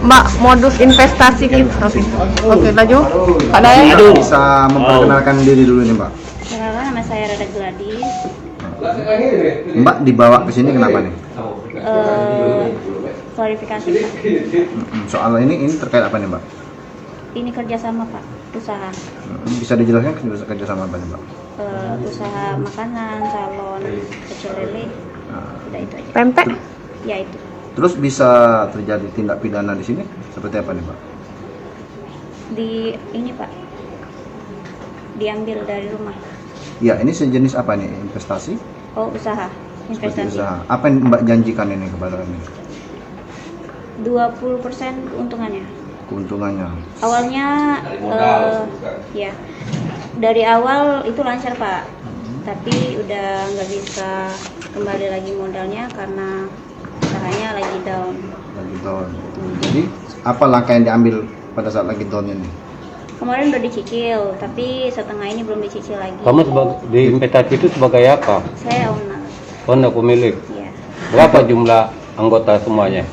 Mbak, modus investasi kita. Oke, lanjut. Pak Daya. Bisa memperkenalkan diri dulu nih Mbak. Kenalkan, nama saya Rada Gladys. Mbak dibawa ke sini kenapa nih? Klarifikasi Pak. Soal ini terkait apa nih Mbak? Ini kerjasama Pak, usaha. Bisa dijelaskan kerja sama apa nih Mbak? Usaha makanan, salon, pecel lele. Udah itu aja. Pempek. Ya itu. Terus bisa terjadi tindak pidana di sini seperti apa nih Mbak? Di ini Pak, diambil dari rumah. Ya ini sejenis apa nih? Investasi? Oh, usaha, Seperti investasi. usaha. Apa yang Mbak janjikan ini kepada kami? 20% keuntungannya. Keuntungannya? Awalnya, ya, dari awal itu lancar Pak. Tapi udah nggak bisa kembali lagi modalnya karena usahanya lagi down. Lagi down. Jadi apa langkah yang diambil pada saat lagi down ini? Kemarin udah dicicil, tapi setengah ini belum dicicil lagi. Kamu di investasi itu sebagai apa? Saya owner. Owner pemilik. Ya. Berapa jumlah anggota semuanya?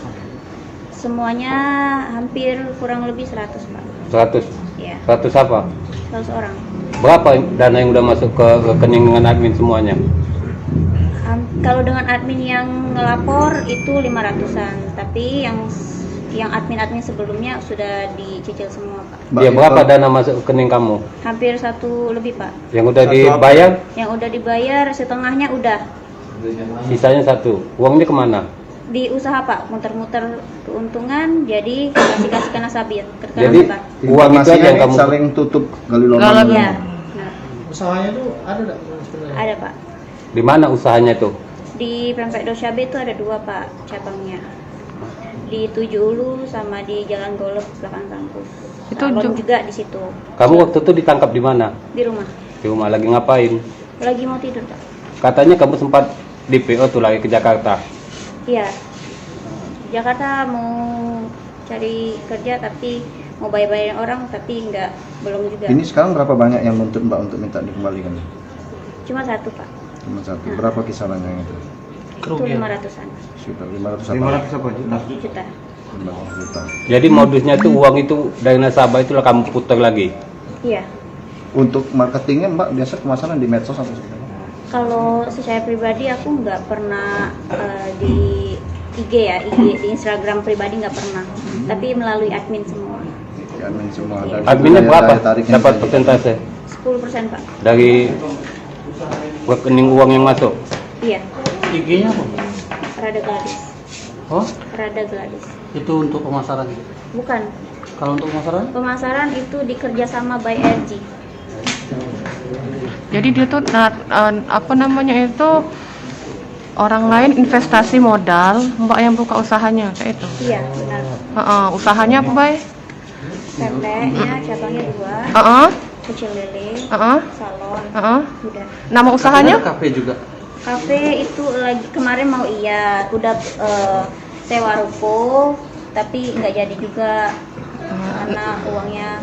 Semuanya hampir kurang lebih 100 Pak. 100. Ya, 100 apa? 100 orang. Berapa dana yang udah masuk ke rekening dengan admin semuanya? Kalau dengan admin yang ngelapor itu 500-an, tapi yang admin-admin sebelumnya sudah dicicil semua Pak. Ya berapa dana masuk rekening kamu? Hampir 1 lebih Pak. Yang udah dibayar? Yang udah dibayar setengahnya udah. Sisanya 1. Uangnya kemana? Di usaha Pak, muter-muter keuntungan jadi kasih ke nasabah. Jadi uang itu aja yang kamu saling tutup gali Kalau lubang. Ya, nah, Usahanya tuh ada nggak sebenarnya? ada Pak. di mana usahanya tuh? Di Pempek Dosyabe itu ada 2 Pak cabangnya. Di Tujuh Ulu sama di Jalan Golok belakang kampus. Itu Salon juga di situ. Kamu waktu itu ditangkap di mana? Di rumah. Di rumah lagi ngapain? Lagi mau tidur Pak. Katanya kamu sempat di PO tuh lagi ke Jakarta. Iya. Jakarta mau cari kerja tapi mau bayar-bayarin orang tapi belum juga. Ini sekarang berapa banyak yang nuntut Mbak untuk minta dikembalikan? Cuma 1 Pak. Cuma 1. Berapa kisarannya yang itu? Itu 500-an. Sekitar 500 apa? 500 juta. 500 juta. Jadi modusnya tuh uang itu dari nasabah itulah kamu putar lagi. Iya. Untuk marketingnya Mbak biasa pemasaran di medsos atau seperti apa? Kalau secara pribadi aku nggak pernah di IG ya, di Instagram pribadi nggak pernah. Tapi melalui admin semua. Ya, admin semua. Iya. Dan Adminnya daya berapa? tariknya Dapat bisa persentase 10% Pak. dari rekening uang yang masuk. Iya. IG-nya apa? Rada Gladys. Oh, Rada Gladys. itu untuk pemasaran. Bukan. Kalau untuk pemasaran? Pemasaran itu dikerjasama by RG. Jadi dia tuh apa namanya itu orang lain investasi modal, Mbak yang buka usahanya kayak itu. Iya, benar. Usahanya apa, Bay? Pempeknya cabangnya 2. Heeh. Pecel lele, Heeh. salon. Heeh. Udah. Nama usahanya? Ada kafe juga. Kafe itu lagi kemarin mau udah sewa ruko tapi nggak jadi juga karena uangnya.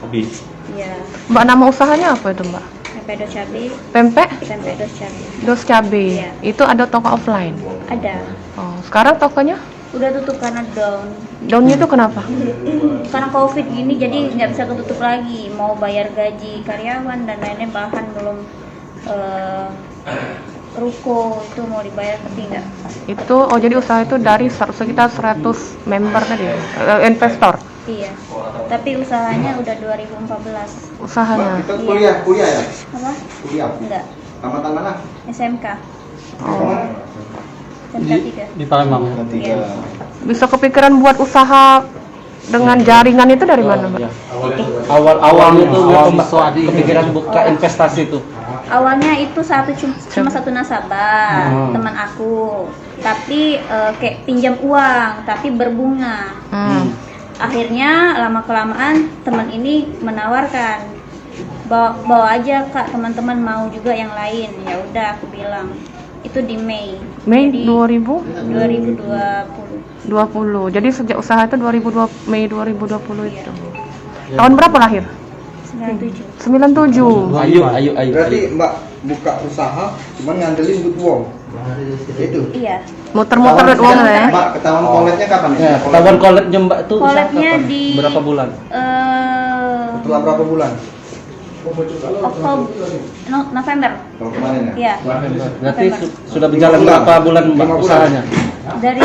Habis. Iya. Mbak, nama usahanya apa itu, Mbak? Pempek dos cabe. Pempek Pempek dos cabe. Dos Cabe. Iya. Itu ada toko offline. Ada. Oh, sekarang tokonya Udah tutup karena down. daunnya itu kenapa? Karena COVID gini jadi nggak bisa ketutup lagi. Mau bayar gaji karyawan dan lainnya, bahan belum ruko itu mau dibayar tapi nggak. Itu jadi usaha itu dari sekitar 100 member tadi, investor. Iya. Tapi usahanya udah 2014. Usahanya. Iya. kuliah ya? Apa? Kuliah. Enggak. Tamatan mana? SMK. Oh. SMK 3. Di Palembang. Iya. Bisa kepikiran buat usaha dengan jaringan itu dari mana, Mbak? Awal-awalnya tuh Mahasiswa di kepikiran buka investasi tuh. Awalnya itu cuma satu nasabah, teman aku. Tapi kayak pinjam uang, tapi berbunga. Akhirnya lama kelamaan teman ini menawarkan, bawa aja Kak, teman-teman mau juga yang lain. Ya udah aku bilang. Itu di Mei. Mei Jadi, 2020. 2020. Jadi sejak usaha itu Mei 2020 Iya. itu. Tahun berapa lahir? 97. Ayo. Berarti Mbak buka usaha cuman ngandelin duit uang. Itu. Iya. Muter-muter duit uang ya. Mbak ketahuan koletnya kapan Ya, ketahuan koletnya Mbak tuh Koletnya kapan? di Berapa bulan? Setelah berapa bulan? Oktober, November. Kalau kemarin ya? Iya. Berarti sudah berjalan berapa bulan Mbak 5 bulan. usahanya? Dari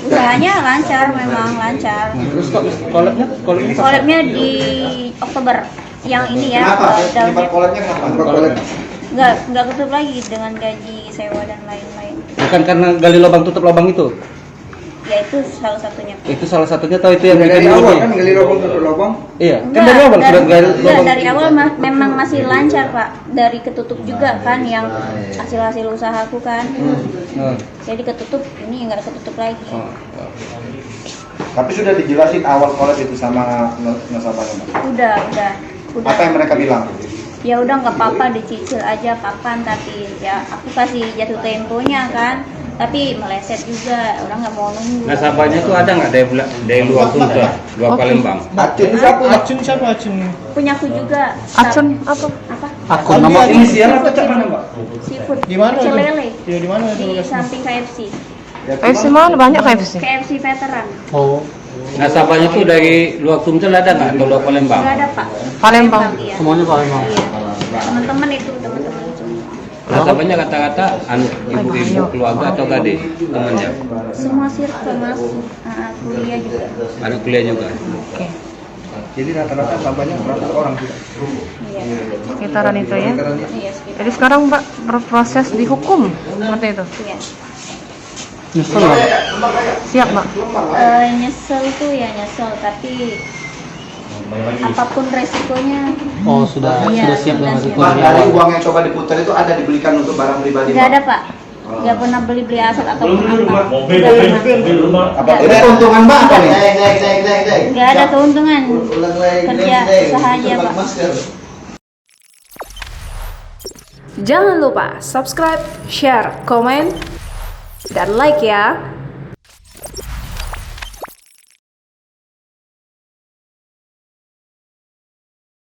usahanya lancar, memang lancar. Terus kok koletnya kapan? Koletnya di Oktober. Yang ini ya. Kenapa? daunnya. Penyebab koletnya kenapa? Penyebab koletnya? Nggak tutup lagi dengan gaji sewa dan lain-lain. Bukan karena gali lubang tutup lubang itu. Ya itu salah satunya. Itu salah satunya atau itu yang Dari bikin awal rugi? kan gali lubang tutup lubang. Iya, kan dari awal sudah gali enggak, lubang. dari awal memang masih lancar Pak. Dari ketutup juga kan yang hasil usahaku kan. Nah. Jadi ketutup, ini nggak ketutup lagi. Tapi sudah dijelasin awal kolet itu sama nasabahnya, Mbak. Udah. Apa yang mereka bilang? Ya udah nggak apa-apa, dicicil aja kapan, tapi ya aku kasih jatuh temponya kan. Tapi meleset juga, orang nggak mau nunggu. Nasabahnya tuh ada nggak dari luar Sunter, luar Palembang? Acun siapa? Punya aku juga. Acun apa? Apa? Akun nama Inisial apa cak mana Mbak? Seafood. Di mana itu? Celele. Ya di mana itu Di lokasinya? samping KFC. KFC mana banyak KFC. KFC veteran. Oh, Nasabahnya tuh dari luar Sunter ada nggak atau luar Palembang? Nggak ada Pak. Palembang. Iya. semuanya Palembang. Iya. Teman-teman semua. Nasabahnya kata-kata ibu-ibu keluarga atau gade temannya? Semua circle Mas. Kuliah juga. Anak kuliah juga. Oke. Jadi rata-rata nasabahnya berapa orang sih? Iya. Sekitaran itu ya. Iya sekitar. Jadi sekarang Mbak berproses dihukum seperti itu. Iya. Nyesel nggak? Siap Mbak. Nyesel tuh ya nyesel, tapi apapun resikonya Oh, sudah Iya, siap dengan sudah siap. itu. Mbak, dari uang yang coba diputar itu ada dibelikan untuk barang pribadi? nggak ada Mbak? Pak, nggak pernah beli aset ataupun apa. Nggak pernah. Apa? Ini keuntungan Mbak apa nih? Nggak ada keuntungan, kerja usaha aja Pak. Jangan lupa subscribe, share, komen, dan like ya.